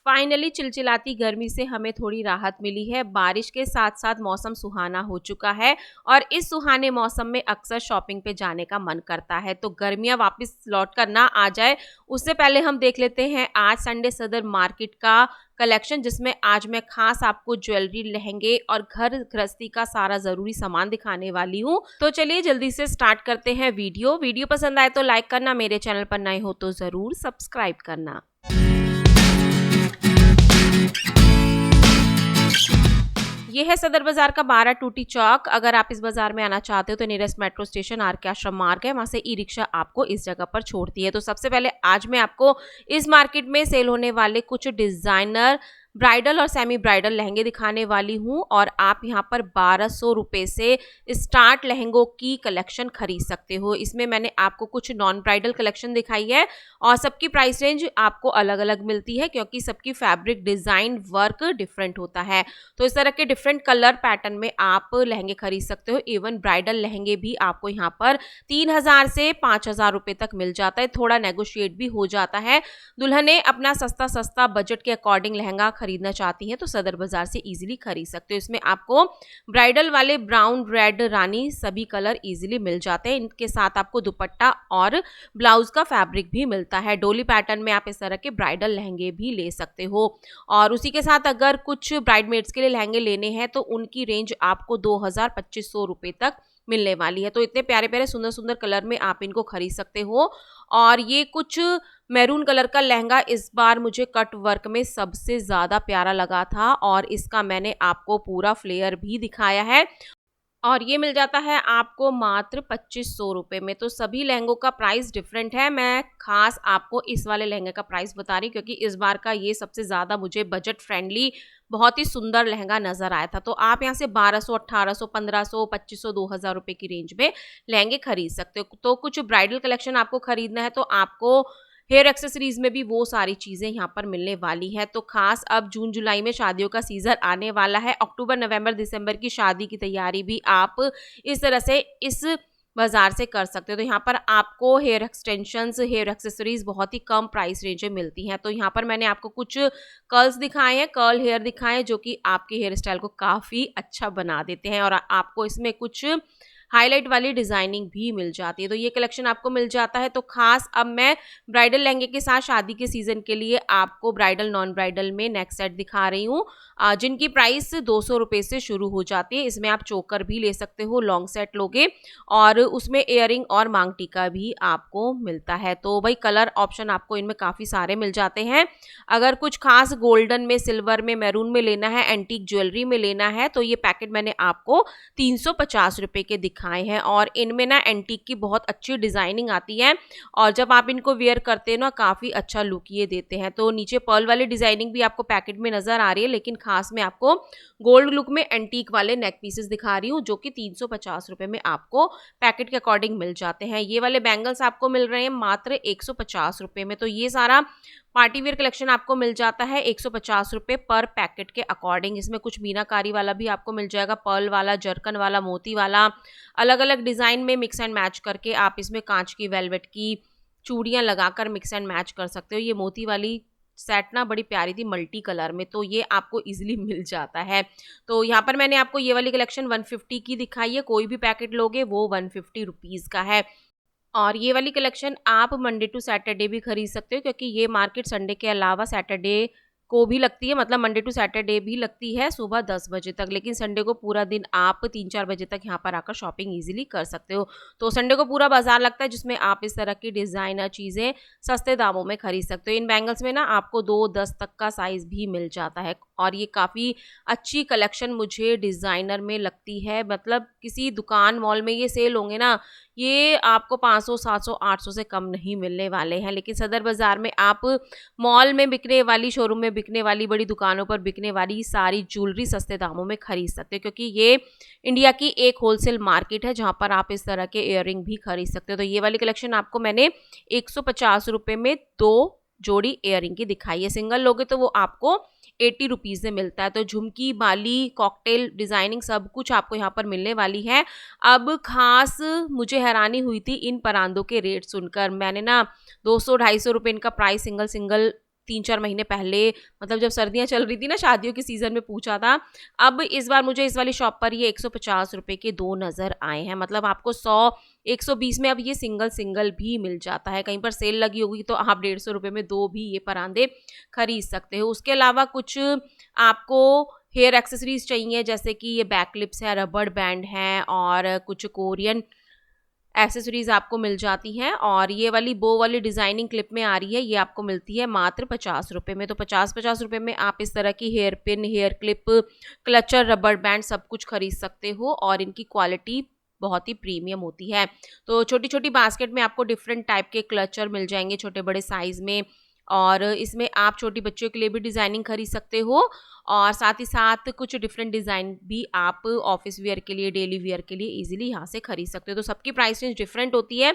Finally चिलचिलाती गर्मी से हमें थोड़ी राहत मिली है। बारिश के साथ साथ मौसम सुहाना हो चुका है और इस सुहाने मौसम में अक्सर शॉपिंग पे जाने का मन करता है। तो गर्मियां वापस लौट कर ना आ जाए उससे पहले हम देख लेते हैं आज संडे सदर मार्केट का कलेक्शन, जिसमें आज मैं खास आपको ज्वेलरी, लहंगे और घर गृहस्थी का सारा जरूरी सामान दिखाने वाली हूँ। तो चलिए जल्दी से स्टार्ट करते हैं। वीडियो पसंद आए तो लाइक करना, मेरे चैनल पर नए हो तो जरूर सब्सक्राइब करना। ये है सदर बाजार का 12 टूटी चौक। अगर आप इस बाजार में आना चाहते हो तो नियरेस्ट मेट्रो स्टेशन आर के आश्रम मार्ग है, वहां से ई रिक्शा आपको इस जगह पर छोड़ती है। तो सबसे पहले आज मैं आपको इस मार्केट में सेल होने वाले कुछ डिजाइनर ब्राइडल और सेमी ब्राइडल लहंगे दिखाने वाली हूँ और आप यहाँ पर 1200 रुपये से स्टार्ट लहंगों की कलेक्शन खरीद सकते हो। इसमें मैंने आपको कुछ नॉन ब्राइडल कलेक्शन दिखाई है और सबकी प्राइस रेंज आपको अलग अलग मिलती है क्योंकि सबकी फैब्रिक, डिजाइन, वर्क डिफरेंट होता है। तो इस तरह के डिफरेंट कलर पैटर्न में आप लहंगे खरीद सकते हो। इवन ब्राइडल लहंगे भी आपको यहाँ पर 3000 से 5000 रुपये तक मिल जाता है, थोड़ा नेगोशिएट भी हो जाता है। दुल्हने अपना सस्ता बजट के अकॉर्डिंग लहंगा खरीदना चाहती हैं तो सदर बाजार से इजीली खरीद सकते हो। इसमें आपको ब्राइडल वाले ब्राउन, रेड, रानी सभी कलर इजीली मिल जाते हैं। इनके साथ आपको दुपट्टा और ब्लाउज का फैब्रिक भी मिलता है। डोली पैटर्न में आप इस तरह के ब्राइडल लहंगे भी ले सकते हो और उसी के साथ अगर कुछ ब्राइडमेड्स के लिए लहंगे लेने हैं तो उनकी रेंज आपको 2000-2500 रुपये तक मिलने वाली है। तो इतने प्यारे प्यारे सुंदर सुंदर कलर में आप इनको खरीद सकते हो। और ये कुछ मैरून कलर का लहंगा इस बार मुझे कट वर्क में सबसे ज्यादा प्यारा लगा था और इसका मैंने आपको पूरा फ्लेयर भी दिखाया है और ये मिल जाता है आपको मात्र 2500 रुपये में। तो सभी लहंगों का प्राइस डिफरेंट है। मैं खास आपको इस वाले लहंगे का प्राइस बता रही हूँ क्योंकि इस बार का ये सबसे ज़्यादा मुझे बजट फ्रेंडली बहुत ही सुंदर लहंगा नजर आया था। तो आप यहाँ से 1200, 1800, 1500, 2500, 2000 रुपये की रेंज में लहंगे खरीद सकते हो। तो कुछ ब्राइडल कलेक्शन आपको खरीदना है तो आपको हेयर एक्सेसरीज में भी वो सारी चीजें यहाँ पर मिलने वाली है। तो खास अब जून जुलाई में शादियों का सीजन आने वाला है। अक्टूबर, नवंबर, दिसंबर की शादी की तैयारी भी आप इस तरह से इस बाजार से कर सकते हो। तो यहाँ पर आपको हेयर एक्सटेंशंस, हेयर एक्सेसरीज बहुत ही कम प्राइस रेंज में मिलती हैं। तो यहाँ पर मैंने आपको कुछ कर्ल्स दिखाए हैं, कर्ल हेयर दिखाए हैं जो कि आपके हेयर स्टाइल को काफ़ी अच्छा बना देते हैं और आपको इसमें कुछ हाईलाइट वाली डिजाइनिंग भी मिल जाती है। तो ये कलेक्शन आपको मिल जाता है। तो खास अब मैं ब्राइडल लहंगे के साथ शादी के सीजन के लिए आपको ब्राइडल, नॉन ब्राइडल में नेक सेट दिखा रही हूँ जिनकी प्राइस 200 रुपये से शुरू हो जाती है। इसमें आप चोकर भी ले सकते हो, लॉन्ग सेट लोगे और उसमें इयरिंग और मांग टीका भी आपको मिलता है। तो भाई कलर ऑप्शन आपको इनमें काफ़ी सारे मिल जाते हैं। अगर कुछ खास गोल्डन में, सिल्वर में, मैरून में लेना है, एंटीक ज्वेलरी में लेना है तो ये पैकेट मैंने आपको 350 रुपये के दिखाए हैं और इनमें ना एंटीक की बहुत अच्छी डिजाइनिंग आती है और जब आप इनको वेयर करते हैं ना काफ़ी अच्छा लुक ये देते हैं। तो नीचे पर्ल वाली डिजाइनिंग भी आपको पैकेट में नजर आ रही है, लेकिन खास में आपको गोल्ड लुक में एंटीक वाले नेक पीसेस दिखा रही हूँ जो कि 350 रुपये में आपको पैकेट के अकॉर्डिंग मिल जाते हैं। ये वाले बैंगल्स आपको मिल रहे हैं मात्र 150 रुपये में। तो ये सारा पार्टी वेयर कलेक्शन आपको मिल जाता है 150 रुपये पर पैकेट के अकॉर्डिंग। इसमें कुछ मीनाकारी वाला भी आपको मिल जाएगा, पर्ल वाला, जरकन वाला, मोती वाला, अलग अलग डिजाइन में मिक्स एंड मैच करके आप इसमें कांच की वेलवेट की चूड़ियां लगाकर मिक्स एंड मैच कर सकते हो। ये मोती वाली सेट ना बड़ी प्यारी थी मल्टी कलर में, तो ये आपको इजीली मिल जाता है। तो यहाँ पर मैंने आपको ये वाली कलेक्शन 150 की दिखाई है। कोई भी पैकेट लोगे वो 150 रुपीज़ का है और ये वाली कलेक्शन आप मंडे टू सैटरडे भी खरीद सकते हो क्योंकि ये मार्केट संडे के अलावा सैटरडे को भी लगती है। मतलब मंडे टू सैटरडे भी लगती है सुबह 10 बजे तक, लेकिन संडे को पूरा दिन आप 3-4 बजे तक यहाँ पर आकर शॉपिंग इजीली कर सकते हो। तो संडे को पूरा बाजार लगता है जिसमें आप इस तरह की डिज़ाइनर चीज़ें सस्ते दामों में खरीद सकते हो। इन बैंगल्स में ना आपको 2-10 तक का साइज़ भी मिल जाता है और ये काफ़ी अच्छी कलेक्शन मुझे डिज़ाइनर में लगती है। मतलब किसी दुकान, मॉल में ये सेल होंगे ना, ये आपको 500, 700, 800 से कम नहीं मिलने वाले हैं, लेकिन सदर बाज़ार में आप मॉल में बिकने वाली, शोरूम में बिकने वाली, बड़ी दुकानों पर बिकने वाली सारी ज्वेलरी सस्ते दामों में खरीद सकते हो क्योंकि ये इंडिया की एक होलसेल मार्केट है जहाँ पर आप इस तरह के इयररिंग भी खरीद सकते हो। तो ये वाली कलेक्शन आपको मैंने 150 रुपये में 2 जोड़ी इयररिंग की दिखाई है। सिंगल लोगे तो वो आपको 80 रुपीज़ में मिलता है। तो झुमकी, बाली, कॉकटेल डिज़ाइनिंग सब कुछ आपको यहाँ पर मिलने वाली है। अब खास मुझे हैरानी हुई थी इन परांदों के रेट सुनकर। मैंने ना 200-250 रुपये इनका प्राइस सिंगल 3-4 महीने पहले, मतलब जब सर्दियाँ चल रही थी ना, शादियों के सीज़न में पूछा था। अब इस बार मुझे इस वाली शॉप पर ये 150 रुपए के 2 नज़र आए हैं। मतलब आपको 100 120 में अब ये सिंगल भी मिल जाता है। कहीं पर सेल लगी होगी तो आप 150 रुपए में 2 भी ये परांदे खरीद सकते हो। उसके अलावा कुछ आपको हेयर एक्सेसरीज़ चाहिए, जैसे कि ये बैक क्लिप्स है, रबड़ बैंड हैं और कुछ कोरियन एक्सेसरीज आपको मिल जाती हैं। और ये वाली बो वाली डिजाइनिंग क्लिप में आ रही है, ये आपको मिलती है मात्र 50 रुपए में। तो 50 रुपए में आप इस तरह की hair pin, hair clip, clutcher, rubber band सब कुछ खरीद सकते हो और इनकी क्वालिटी बहुत ही प्रीमियम होती है। तो छोटी छोटी बास्केट में आपको डिफरेंट टाइप के क्लचर मिल जाएंगे छोटे बड़े साइज में, और इसमें आप छोटी बच्चियों के लिए भी डिज़ाइनिंग खरीद सकते हो और साथ ही साथ कुछ डिफरेंट डिज़ाइन भी आप ऑफिस वेयर के लिए, डेली वेयर के लिए इजीली यहाँ से खरीद सकते हो। तो सबकी प्राइस रेंज डिफरेंट होती है,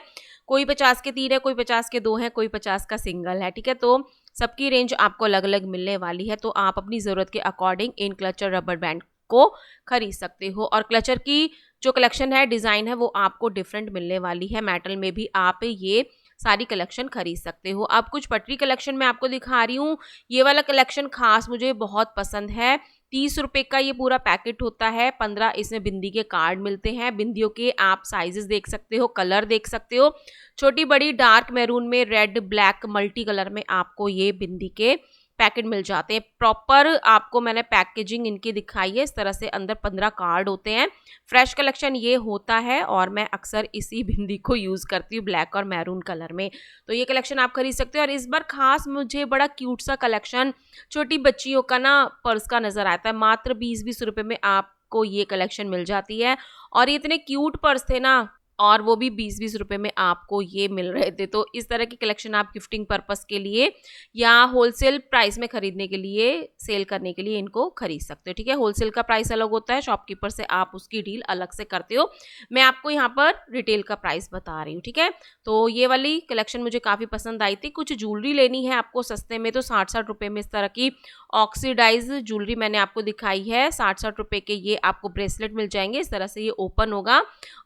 कोई 50 के 3 है, कोई 50 के 2 हैं, कोई 50 का सिंगल है, ठीक है। तो सबकी रेंज आपको अलग अलग मिलने वाली है। तो आप अपनी ज़रूरत के अकॉर्डिंग इन क्लचर, रबर बैंड को खरीद सकते हो। और क्लचर की जो कलेक्शन है, डिज़ाइन है, वो आपको डिफरेंट मिलने वाली है। मेटल में भी आप ये सारी कलेक्शन खरीद सकते हो। अब कुछ पटरी कलेक्शन मैं आपको दिखा रही हूँ। ये वाला कलेक्शन खास मुझे बहुत पसंद है। 30 रुपए का ये पूरा पैकेट होता है। 15 इसमें बिंदी के कार्ड मिलते हैं। बिंदियों के आप साइजेस देख सकते हो, कलर देख सकते हो, छोटी बड़ी, डार्क मैरून में, रेड, ब्लैक, मल्टी कलर में आपको ये बिंदी के पैकेट मिल जाते हैं। प्रॉपर आपको मैंने पैकेजिंग इनकी दिखाई है। इस तरह से अंदर 15 कार्ड होते हैं। फ्रेश कलेक्शन ये होता है और मैं अक्सर इसी बिंदी को यूज़ करती हूँ, ब्लैक और मैरून कलर में। तो ये कलेक्शन आप खरीद सकते हो। और इस बार खास मुझे बड़ा क्यूट सा कलेक्शन छोटी बच्चियों का ना पर्स का नज़र आता है। मात्र 20-20 रुपए में आपको ये कलेक्शन मिल जाती है और ये इतने क्यूट पर्स थे ना, और वो भी 20-20 रुपए में आपको ये मिल रहे थे। तो इस तरह की कलेक्शन आप गिफ्टिंग पर्पस के लिए या होलसेल प्राइस में खरीदने के लिए, सेल करने के लिए इनको खरीद सकते हो, ठीक है। होलसेल का प्राइस अलग होता है, शॉपकीपर से आप उसकी डील अलग से करते हो। मैं आपको यहाँ पर रिटेल का प्राइस बता रही हूँ, ठीक है। तो ये वाली कलेक्शन मुझे काफ़ी पसंद आई थी। कुछ ज्वेलरी लेनी है आपको सस्ते में तो 60-60 रुपये में इस तरह की ऑक्सीडाइज ज्वेलरी मैंने आपको दिखाई है। 60-60 रुपये के ये आपको ब्रेसलेट मिल जाएंगे। इस तरह से ये ओपन होगा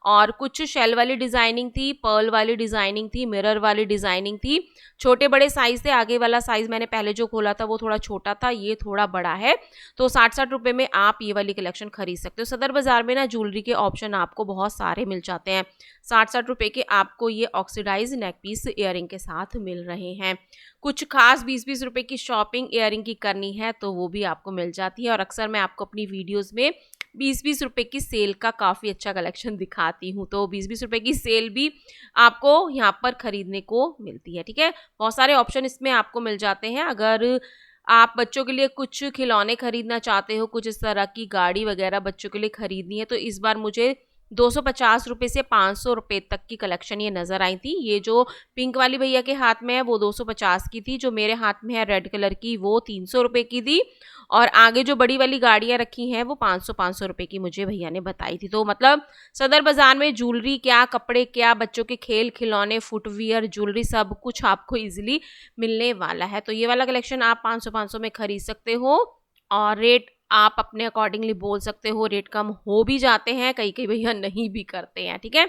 और कुछ शेल वाली डिजाइनिंग थी, पर्ल वाली डिजाइनिंग थी, मिरर वाली डिजाइनिंग थी। छोटे बड़े साइज थे। आगे वाला साइज मैंने पहले जो खोला था वो थोड़ा छोटा था, ये थोड़ा बड़ा है। तो 60-60 रुपये में आप ये वाली कलेक्शन खरीद सकते हो। सदर बाजार में ना ज्वेलरी के ऑप्शन आपको बहुत सारे मिल जाते हैं। 60-60 रुपये के आपको ये ऑक्सीडाइज नेक पीस इयरिंग के साथ मिल रहे हैं। कुछ खास 20-20 रुपये की शॉपिंग इयरिंग की करनी है तो वो भी आपको मिल जाती है। और अक्सर मैं आपको अपनी वीडियोस में 20-20 रुपये की सेल का काफ़ी अच्छा कलेक्शन दिखाती हूँ। तो 20-20 रुपये की सेल भी आपको यहाँ पर खरीदने को मिलती है, ठीक है। बहुत सारे ऑप्शन इसमें आपको मिल जाते हैं। अगर आप बच्चों के लिए कुछ खिलौने खरीदना चाहते हो, कुछ इस तरह की गाड़ी वगैरह बच्चों के लिए खरीदनी है, तो इस बार मुझे 250 रुपये से 500 रुपये तक की कलेक्शन ये नज़र आई थी। ये जो पिंक वाली भैया के हाथ में है वो 250 की थी, जो मेरे हाथ में है रेड कलर की वो 300 रुपये की थी, और आगे जो बड़ी वाली गाड़ियाँ रखी हैं वो 500-500 रुपये की मुझे भैया ने बताई थी। तो मतलब सदर बाजार में ज्वेलरी क्या, कपड़े क्या, बच्चों के खेल खिलौने, फुटवियर, ज्वेलरी सब कुछ आपको ईजिली मिलने वाला है। तो ये वाला कलेक्शन आप 500-500 में खरीद सकते हो और रेट आप अपने अकॉर्डिंगली बोल सकते हो। रेट कम हो भी जाते हैं, कई कई भैया नहीं भी करते हैं, ठीक है।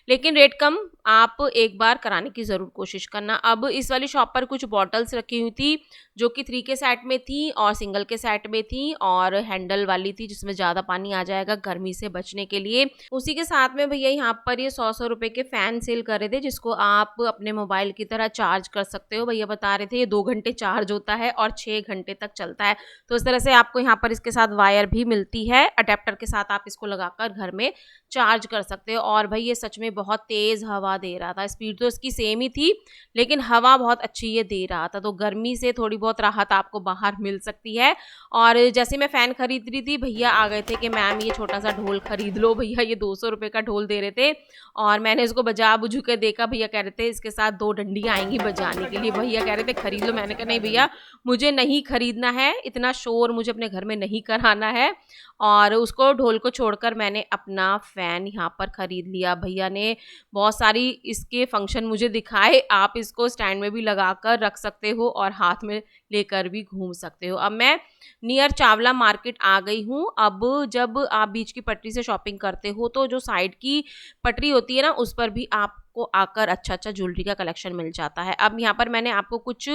लेकिन रेट कम आप एक बार कराने की ज़रूर कोशिश करना। अब इस वाली शॉप पर कुछ बॉटल्स रखी हुई थी जो कि 3 के सेट में थी और सिंगल के सेट में थी, और हैंडल वाली थी जिसमें ज़्यादा पानी आ जाएगा गर्मी से बचने के लिए। उसी के साथ में भैया यहाँ पर ये 100-100 रुपये के फ़ैन सेल कर रहे थे, जिसको आप अपने मोबाइल की तरह चार्ज कर सकते हो। भैया बता रहे थे ये 2 घंटे चार्ज होता है और 6 घंटे तक चलता है। तो इस तरह से आपको यहाँ पर इसके साथ वायर भी मिलती है, अडेप्टर के साथ आप इसको लगाकर घर में चार्ज कर सकते हो। और भाई ये सच में बहुत तेज़ हवा दे रहा था। स्पीड तो इसकी सेम ही थी लेकिन हवा बहुत अच्छी ये दे रहा था, तो गर्मी से थोड़ी बहुत राहत आपको बाहर मिल सकती है। और जैसे मैं फ़ैन खरीद रही थी, भैया आ गए थे कि मैम ये छोटा सा ढोल खरीद लो। भैया ये 200 रुपये का ढोल दे रहे थे और मैंने इसको बजा बुझू के देखा। भैया कह रहे थे इसके साथ 2 डंडियाँ आएंगी बजाने के लिए। भैया कह रहे थे खरीद लो। मैंने कहा नहीं भैया मुझे नहीं खरीदना है, इतना शोर मुझे अपने घर में नहीं कराना है। और उसको ढोल को छोड़कर मैंने अपना फ़ैन यहाँ पर ख़रीद लिया। भैया ने बहुत सारी इसके फंक्शन मुझे दिखाए। आप इसको स्टैंड में भी लगा कर रख सकते हो और हाथ में लेकर भी घूम सकते हो। अब मैं नियर चावला मार्केट आ गई हूँ। अब जब आप बीच की पटरी से शॉपिंग करते हो तो जो साइड की पटरी होती है ना, उस पर भी आप आपको आकर अच्छा ज्वेलरी का कलेक्शन मिल जाता है। अब यहाँ पर मैंने आपको कुछ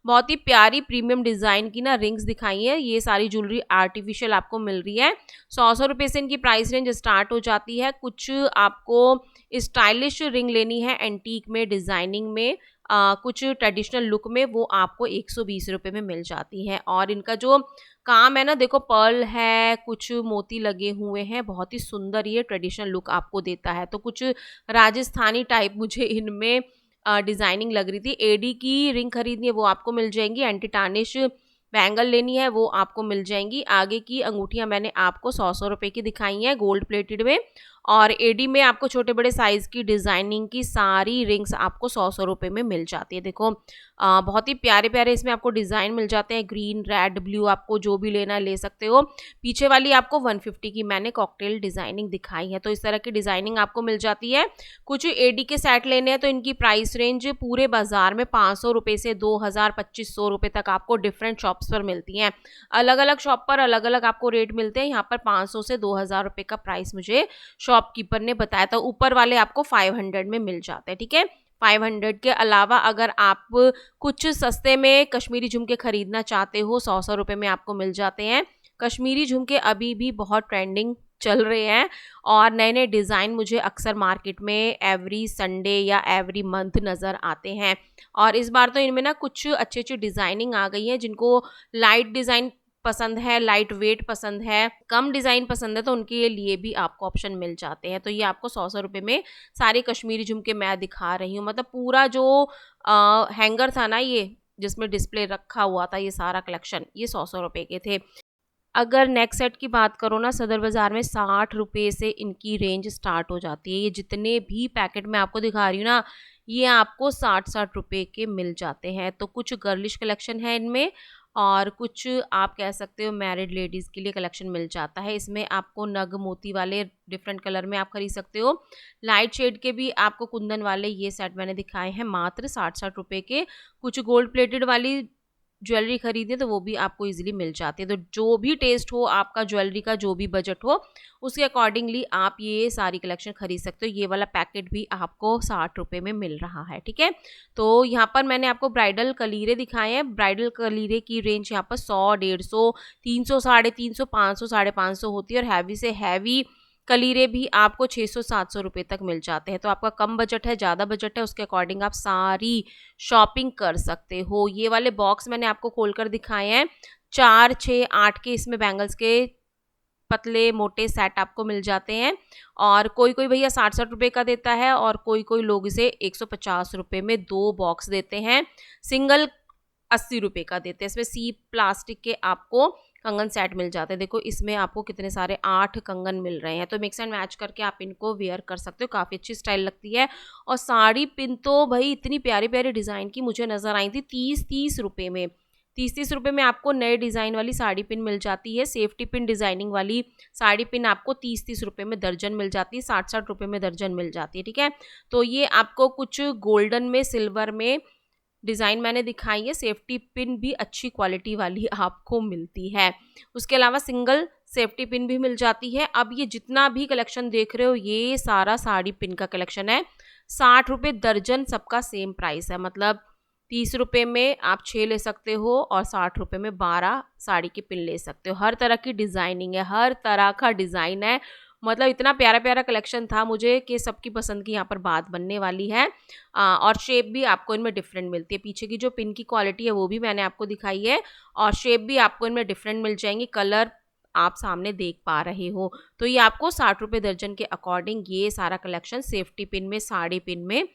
बहुत ही प्यारी प्रीमियम डिज़ाइन की ना रिंग्स दिखाई है। ये सारी ज्वेलरी आर्टिफिशियल आपको मिल रही है। 100 रुपये से इनकी प्राइस रेंज स्टार्ट हो जाती है। कुछ आपको स्टाइलिश रिंग लेनी है एंटीक में, डिज़ाइनिंग में, कुछ ट्रेडिशनल लुक में, वो आपको 120 रुपये में मिल जाती है। और इनका जो काम है ना, देखो पर्ल है, कुछ मोती लगे हुए हैं, बहुत ही सुंदर ये ट्रेडिशनल लुक आपको देता है। तो कुछ राजस्थानी टाइप मुझे इनमें डिज़ाइनिंग लग रही थी। एडी की रिंग खरीदनी है वो आपको मिल जाएंगी। एंटी टार्निश बैंगल लेनी है वो आपको मिल जाएंगी। आगे की अंगूठियां मैंने आपको 100 रुपये की दिखाई हैं गोल्ड प्लेटेड में। और एडी में आपको छोटे बड़े साइज़ की डिज़ाइनिंग की सारी रिंग्स आपको 100 रुपये में मिल जाती है। देखो बहुत ही प्यारे प्यारे इसमें आपको डिज़ाइन मिल जाते हैं। ग्रीन, रेड, ब्लू, आपको जो भी लेना है ले सकते हो। पीछे वाली आपको 150 की मैंने कॉकटेल डिज़ाइनिंग दिखाई है। तो इस तरह की डिज़ाइनिंग आपको मिल जाती है। कुछ एडी के सेट लेने हैं तो इनकी प्राइस रेंज पूरे बाजार में 500 रुपये से 2000, 2500 रुपये तक आपको डिफरेंट शॉप्स पर मिलती हैं। अलग अलग शॉप पर अलग अलग आपको रेट मिलते हैं। यहाँ पर 500 से 2000 रुपये का प्राइस मुझे शॉपकीपर ने बताया था। ऊपर वाले आपको 500 में मिल जाते हैं, ठीक है। 500 के अलावा अगर आप कुछ सस्ते में कश्मीरी झुमके खरीदना चाहते हो, 100 रुपये में आपको मिल जाते हैं। कश्मीरी झुमके अभी भी बहुत ट्रेंडिंग चल रहे हैं और नए नए डिज़ाइन मुझे अक्सर मार्केट में एवरी संडे या एवरी मंथ नज़र आते हैं। और इस बार तो इनमें ना कुछ अच्छी अच्छी डिज़ाइनिंग आ गई है। जिनको लाइट डिज़ाइन पसंद है, लाइट वेट पसंद है, कम डिज़ाइन पसंद है, तो उनके लिए भी आपको ऑप्शन मिल जाते हैं। तो ये आपको 100 रुपये में सारे कश्मीरी झुमके मैं दिखा रही हूँ। मतलब पूरा जो हैंगर था ना, ये जिसमें डिस्प्ले रखा हुआ था, ये सारा कलेक्शन ये 100 रुपये के थे। अगर नेक सेट की बात करो ना, सदर बाज़ार में 60 रुपये से इनकी रेंज स्टार्ट हो जाती है। ये जितने भी पैकेट मैं आपको दिखा रही हूँ ना, ये आपको 60-60 रुपये के मिल जाते हैं। तो कुछ गर्लिश कलेक्शन है इनमें और कुछ आप कह सकते हो मैरिड लेडीज़ के लिए कलेक्शन मिल जाता है। इसमें आपको नग मोती वाले डिफरेंट कलर में आप खरीद सकते हो। लाइट शेड के भी आपको कुंदन वाले ये सेट मैंने दिखाए हैं मात्र 60-60 रुपये के। कुछ गोल्ड प्लेटेड वाली ज्वेलरी खरीदें तो वो भी आपको इजीली मिल जाती है। तो जो भी टेस्ट हो आपका, ज्वेलरी का जो भी बजट हो, उसके अकॉर्डिंगली आप ये सारी कलेक्शन खरीद सकते हो। ये वाला पैकेट भी आपको 60 रुपये में मिल रहा है, ठीक है। तो यहाँ पर मैंने आपको ब्राइडल कलीरे दिखाए हैं। ब्राइडल कलीरे की रेंज यहाँ पर 100, 150, 300, 350, 500, 550 होती है। और हैवी से हैवी कलीरे भी आपको 600-700 रुपये तक मिल जाते हैं। तो आपका कम बजट है, ज़्यादा बजट है, उसके अकॉर्डिंग आप सारी शॉपिंग कर सकते हो। ये वाले बॉक्स मैंने आपको खोलकर दिखाए हैं। 4, 6, 8 के इसमें बैंगल्स के पतले मोटे सेट आपको मिल जाते हैं। और कोई कोई भैया 60-60 रुपये का देता है और कोई कोई लोग इसे 150 रुपये में 2 बॉक्स देते हैं। सिंगल 80 रुपये का देते हैं। इसमें सी प्लास्टिक के आपको कंगन सेट मिल जाते हैं। देखो इसमें आपको कितने सारे 8 कंगन मिल रहे हैं। तो मिक्स एंड मैच करके आप इनको वेयर कर सकते हो, काफ़ी अच्छी स्टाइल लगती है। और साड़ी पिन तो भाई इतनी प्यारी प्यारी डिज़ाइन की मुझे नज़र आई थी 30-30 रुपये में। 30-30 रुपये में आपको नए डिज़ाइन वाली साड़ी पिन मिल जाती है। सेफ्टी पिन डिज़ाइनिंग वाली साड़ी पिन आपको 30-30 रुपये में दर्जन मिल जाती है, 60-60 रुपये में दर्जन मिल जाती है, ठीक है। तो ये आपको कुछ गोल्डन में, सिल्वर में डिज़ाइन मैंने दिखाई है। सेफ्टी पिन भी अच्छी क्वालिटी वाली आपको मिलती है। उसके अलावा सिंगल सेफ्टी पिन भी मिल जाती है। अब ये जितना भी कलेक्शन देख रहे हो ये सारा साड़ी पिन का कलेक्शन है। 60 रुपये दर्जन, सबका सेम प्राइस है। मतलब 30 रुपये में आप 6 ले सकते हो और 60 रुपये में 12 साड़ी की पिन ले सकते हो। हर तरह की डिज़ाइनिंग है, हर तरह का डिज़ाइन है। मतलब इतना प्यारा प्यारा कलेक्शन था मुझे कि सबकी पसंद की यहाँ पर बात बनने वाली है। और शेप भी आपको इनमें डिफरेंट मिलती है। पीछे की जो पिन की क्वालिटी है वो भी मैंने आपको दिखाई है और शेप भी आपको इनमें डिफरेंट मिल जाएंगी। कलर आप सामने देख पा रहे हो। तो ये आपको 60 रुपये दर्जन के अकॉर्डिंग ये सारा कलेक्शन सेफ्टी पिन में, साड़ी पिन में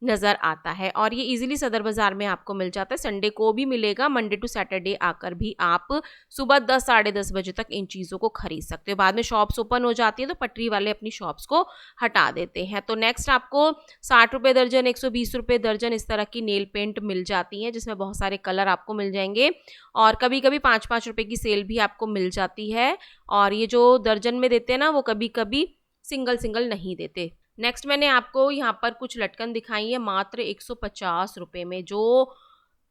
नज़र आता है। और ये इजीली सदर बाज़ार में आपको मिल जाता है। संडे को भी मिलेगा, मंडे टू सैटरडे आकर भी आप सुबह 10, साढ़े 10 बजे तक इन चीज़ों को खरीद सकते हो। बाद में शॉप्स ओपन हो जाती है तो पटरी वाले अपनी शॉप्स को हटा देते हैं। तो नेक्स्ट आपको 60 रुपये दर्जन, 120 रुपये दर्जन इस तरह की नेल पेंट मिल जाती हैं, जिसमें बहुत सारे कलर आपको मिल जाएंगे। और कभी कभी 5-5 रुपये की सेल भी आपको मिल जाती है। और ये जो दर्जन में देते हैं ना, वो कभी कभी सिंगल सिंगल नहीं देते। नेक्स्ट मैंने आपको यहाँ पर कुछ लटकन दिखाई है मात्र 150 रुपये में, जो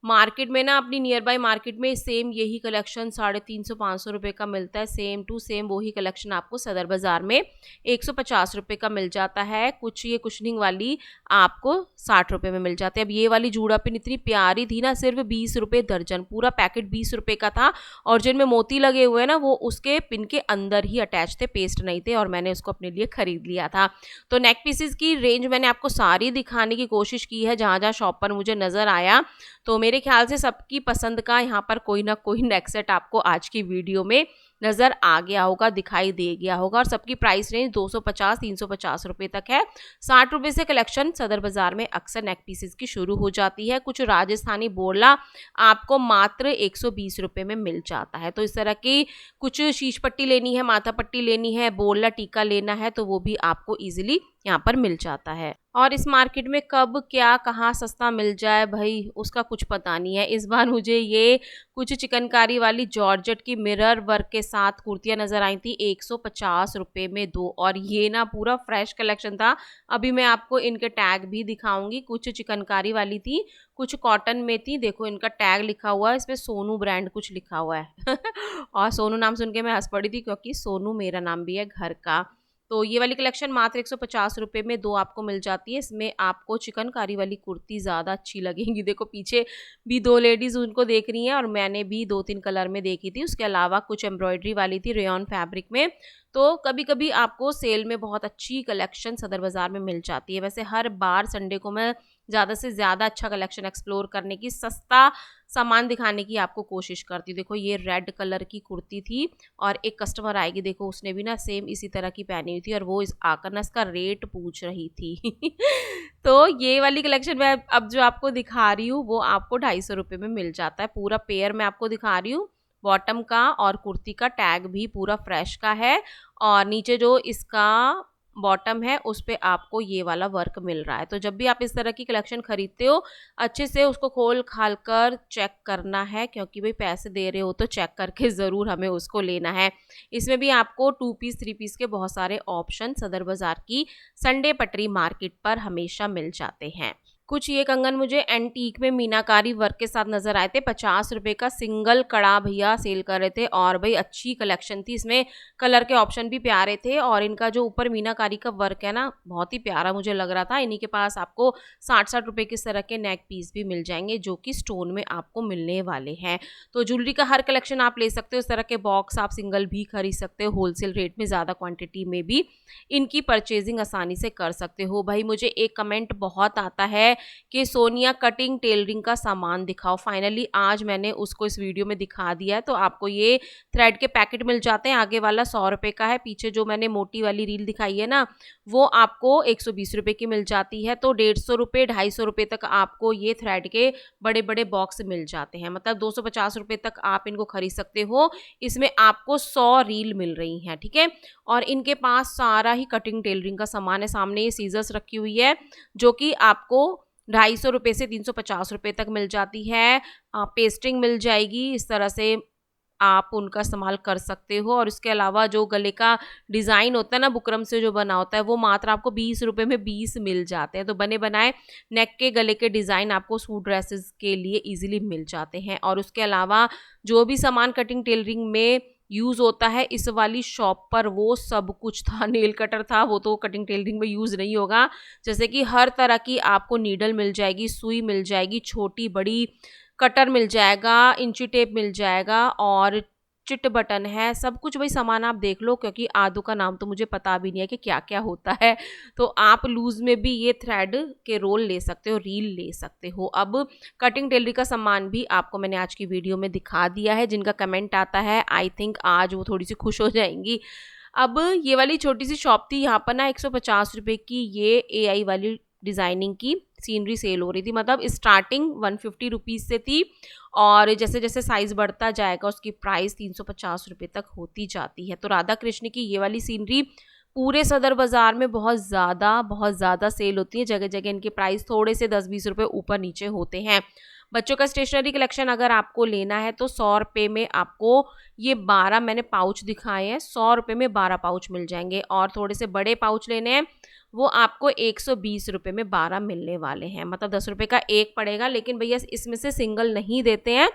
मार्केट में ना, अपनी नियर बाय मार्केट में सेम यही कलेक्शन 350-500 रुपये का मिलता है। सेम टू सेम वही कलेक्शन आपको सदर बाज़ार में 150 रुपये का मिल जाता है। कुछ ये कुशनिंग वाली आपको 60 रुपये में मिल जाते हैं। अब ये वाली जूड़ा पिन इतनी प्यारी थी ना, सिर्फ 20 रुपये दर्जन, पूरा पैकेट 20 रुपये का था। और जिनमें मोती लगे हुए हैं ना, वो उसके पिन के अंदर ही अटैच थे, पेस्ट नहीं थे, और मैंने उसको अपने लिए खरीद लिया था। तो नेक पीसेस की रेंज मैंने आपको सारी दिखाने की कोशिश की है जहाँ जहाँ शॉप पर मुझे नज़र आया। तो मेरे ख्याल से सबकी पसंद का यहाँ पर कोई ना कोई नेक सेट आपको आज की वीडियो में नज़र आ गया होगा, दिखाई दे गया होगा। और सबकी प्राइस रेंज 250-350 रुपये तक है। 60 रुपये से कलेक्शन सदर बाज़ार में अक्सर नेक पीसेस की शुरू हो जाती है। कुछ राजस्थानी बोरला आपको मात्र 120 रुपये में मिल जाता है। तो इस तरह की कुछ शीश पट्टी लेनी है, माथा पट्टी लेनी है, बोरला टीका लेना है, तो वो भी आपको ईजिली यहाँ पर मिल जाता है। और इस मार्केट में कब क्या कहाँ सस्ता मिल जाए भाई, उसका कुछ पता नहीं है। इस बार मुझे ये कुछ चिकनकारी वाली जॉर्जेट की मिरर वर्क के साथ कुर्तियाँ नज़र आई थी 150 रुपये में 2, और ये ना पूरा फ्रेश कलेक्शन था। अभी मैं आपको इनके टैग भी दिखाऊंगी। कुछ चिकनकारी वाली थी, कुछ कॉटन में थी। देखो इनका टैग लिखा हुआ है, इसमें सोनू ब्रांड कुछ लिखा हुआ है और सोनू नाम सुन के मैं हंस पड़ी थी, क्योंकि सोनू मेरा नाम भी है घर का। तो ये वाली कलेक्शन मात्र 150 रुपये में 2 आपको मिल जाती है। इसमें आपको चिकनकारी वाली कुर्ती ज़्यादा अच्छी लगेंगी। देखो पीछे भी 2 लेडीज़ उनको देख रही हैं, और मैंने भी 2-3 कलर में देखी थी। उसके अलावा कुछ एम्ब्रॉयडरी वाली थी रेयॉन फैब्रिक में। तो कभी कभी आपको सेल में बहुत अच्छी कलेक्शन सदर बाज़ार में मिल जाती है। वैसे हर बार संडे को मैं ज़्यादा से ज़्यादा अच्छा कलेक्शन एक्सप्लोर करने की, सस्ता सामान दिखाने की आपको कोशिश करती हूँ। देखो ये रेड कलर की कुर्ती थी, और एक कस्टमर आएगी, देखो उसने भी ना सेम इसी तरह की पहनी हुई थी, और वो इस आकर ना इसका रेट पूछ रही थी तो ये वाली कलेक्शन मैं अब जो आपको दिखा रही हूँ वो आपको 250 रुपये में मिल जाता है। पूरा पेयर मैं आपको दिखा रही हूँ, बॉटम का और कुर्ती का टैग भी पूरा फ्रेश का है, और नीचे जो इसका बॉटम है उस पे आपको ये वाला वर्क मिल रहा है। तो जब भी आप इस तरह की कलेक्शन खरीदते हो, अच्छे से उसको खोल खाल कर चेक करना है, क्योंकि भाई पैसे दे रहे हो तो चेक करके ज़रूर हमें उसको लेना है। इसमें भी आपको 2 पीस 3 पीस के बहुत सारे ऑप्शन सदर बाज़ार की संडे पटरी मार्केट पर हमेशा मिल जाते हैं। कुछ ये कंगन मुझे एंटीक में मीनाकारी वर्क के साथ नजर आए थे। 50 रुपये का सिंगल कड़ा भैया सेल कर रहे थे, और भाई अच्छी कलेक्शन थी। इसमें कलर के ऑप्शन भी प्यारे थे, और इनका जो ऊपर मीनाकारी का वर्क है ना, बहुत ही प्यारा मुझे लग रहा था। इन्हीं के पास आपको 60-60 रुपये के इस तरह के नेक पीस भी मिल जाएंगे, जो कि स्टोन में आपको मिलने वाले हैं। तो ज्वेलरी का हर कलेक्शन आप ले सकते हो। इस तरह के बॉक्स आप सिंगल भी खरीद सकते हो, होलसेल रेट में, ज़्यादा क्वान्टिटी में भी इनकी परचेजिंग आसानी से कर सकते हो। भाई मुझे एक कमेंट बहुत आता है कि सोनिया कटिंग टेलरिंग का सामान दिखाओ। फाइनली आज मैंने उसको इस वीडियो में दिखा दिया है। तो आपको ये थ्रेड के पैकेट मिल जाते हैं। आगे वाला 100 रुपये का है, पीछे जो मैंने मोटी वाली रील दिखाई है ना, वो आपको 120 रुपये की मिल जाती है। तो 150 रुपये 250 रुपये तक आपको ये थ्रेड के बड़े बड़े बॉक्स मिल जाते हैं। मतलब 250 रुपये तक आप इनको खरीद सकते हो। इसमें आपको 100 रील मिल रही हैं, ठीक है। और इनके पास सारा ही कटिंग टेलरिंग का सामान है। सामने ये सीजर्स रखी हुई है, जो कि आपको 250 रुपये से 350 रुपये तक मिल जाती है। पेस्टिंग मिल जाएगी, इस तरह से आप उनका इस्तेमाल कर सकते हो। और इसके अलावा जो गले का डिज़ाइन होता है ना, बुकरम से जो बना होता है, वो मात्र आपको 20 रुपये में 20 मिल जाते हैं। तो बने बनाए नेक के गले के डिज़ाइन आपको सूट ड्रेसेस के लिए ईजिली मिल जाते हैं। और उसके अलावा जो भी सामान कटिंग टेलरिंग में यूज़ होता है इस वाली शॉप पर, वो सब कुछ था। नेल कटर था, वो तो कटिंग टेलरिंग में यूज़ नहीं होगा। जैसे कि हर तरह की आपको नीडल मिल जाएगी, सुई मिल जाएगी, छोटी बड़ी कटर मिल जाएगा, इंची टेप मिल जाएगा, और चिट बटन है। सब कुछ वही सामान आप देख लो, क्योंकि आदू का नाम तो मुझे पता भी नहीं है कि क्या क्या होता है। तो आप लूज़ में भी ये थ्रेड के रोल ले सकते हो, रील ले सकते हो। अब कटिंग टेलरिंग का सामान भी आपको मैंने आज की वीडियो में दिखा दिया है। जिनका कमेंट आता है, आई थिंक आज वो थोड़ी सी खुश हो जाएंगी। अब ये वाली छोटी सी शॉप थी, यहाँ पर ना 150 रुपये की ये AI वाली डिज़ाइनिंग की सीनरी सेल हो रही थी। मतलब स्टार्टिंग 150 रुपीज़ से थी, और जैसे जैसे साइज़ बढ़ता जाएगा उसकी प्राइस 350 रुपये तक होती जाती है। तो राधा कृष्ण की ये वाली सीनरी पूरे सदर बाज़ार में बहुत ज़्यादा सेल होती है। जगह जगह इनके प्राइस थोड़े से 10-20 रुपये ऊपर नीचे होते हैं। बच्चों का स्टेशनरी कलेक्शन अगर आपको लेना है तो 100 रुपये में आपको ये 12 मैंने पाउच दिखाए हैं, 100 रुपये में 12 पाउच मिल जाएंगे। और थोड़े से बड़े पाउच लेने हैं वो आपको 120 रुपये में 12 मिलने वाले हैं, मतलब 10 रुपये का एक पड़ेगा। लेकिन भैया इसमें से सिंगल नहीं देते हैं,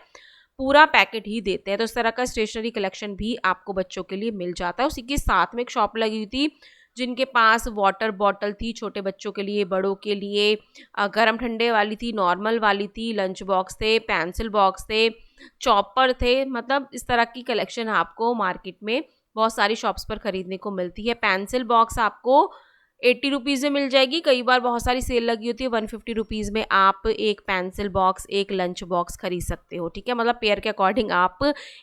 पूरा पैकेट ही देते हैं। तो इस तरह का स्टेशनरी कलेक्शन भी आपको बच्चों के लिए मिल जाता है। उसी के साथ में एक शॉप लगी हुई थी जिनके पास वाटर बॉटल थी, छोटे बच्चों के लिए, बड़ों के लिए, गर्म ठंडे वाली थी, नॉर्मल वाली थी, लंच बॉक्स थे, पेंसिल बॉक्स थे, चॉपर थे, मतलब इस तरह की कलेक्शन आपको मार्केट में बहुत सारी शॉप्स पर खरीदने को मिलती है। पेंसिल बॉक्स आपको 80 रुपीज़ में मिल जाएगी, कई बार बहुत सारी सेल लगी होती है, 150 रुपीज़ में आप एक पेंसिल बॉक्स, एक लंच बॉक्स खरीद सकते हो, ठीक है। मतलब पेयर के अकॉर्डिंग आप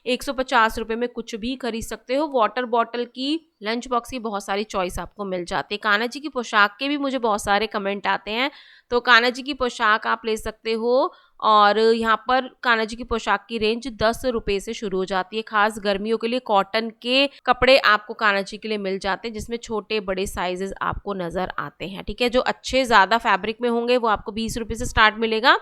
150 रुपये में कुछ भी खरीद सकते हो। वाटर बॉटल की, लंच बॉक्स की बहुत सारी चॉइस आपको मिल जाती है। कान्हा जी की पोशाक के भी मुझे बहुत सारे कमेंट आते हैं, तो कान्हा जी की पोशाक आप ले सकते हो। और यहाँ पर कान्हा जी की पोशाक की रेंज 10 रुपये से शुरू हो जाती है। खास गर्मियों के लिए कॉटन के कपड़े आपको कान्हा जी के लिए मिल जाते हैं, जिसमें छोटे बड़े साइजेस आपको नजर आते हैं, ठीक है। जो अच्छे ज़्यादा फैब्रिक में होंगे वो आपको 20 रुपये से स्टार्ट मिलेगा।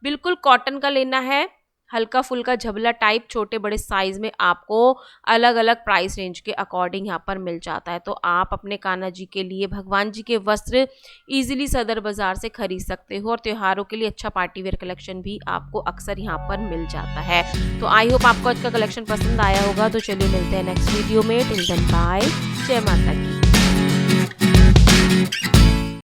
बिल्कुल कॉटन का लेना है, हल्का फुल्का झबला टाइप, छोटे बड़े साइज में आपको अलग अलग प्राइस रेंज के अकॉर्डिंग यहाँ पर मिल जाता है। तो आप अपने कान्हा जी के लिए, भगवान जी के वस्त्र इजीली सदर बाजार से खरीद सकते हो। और त्योहारों के लिए अच्छा पार्टी वेयर कलेक्शन भी आपको अक्सर यहाँ पर मिल जाता है। तो आई होप आपको आज का कलेक्शन पसंद आया होगा। तो चलिए मिलते हैं नेक्स्ट वीडियो में। टिल देन बाय, जय माता की।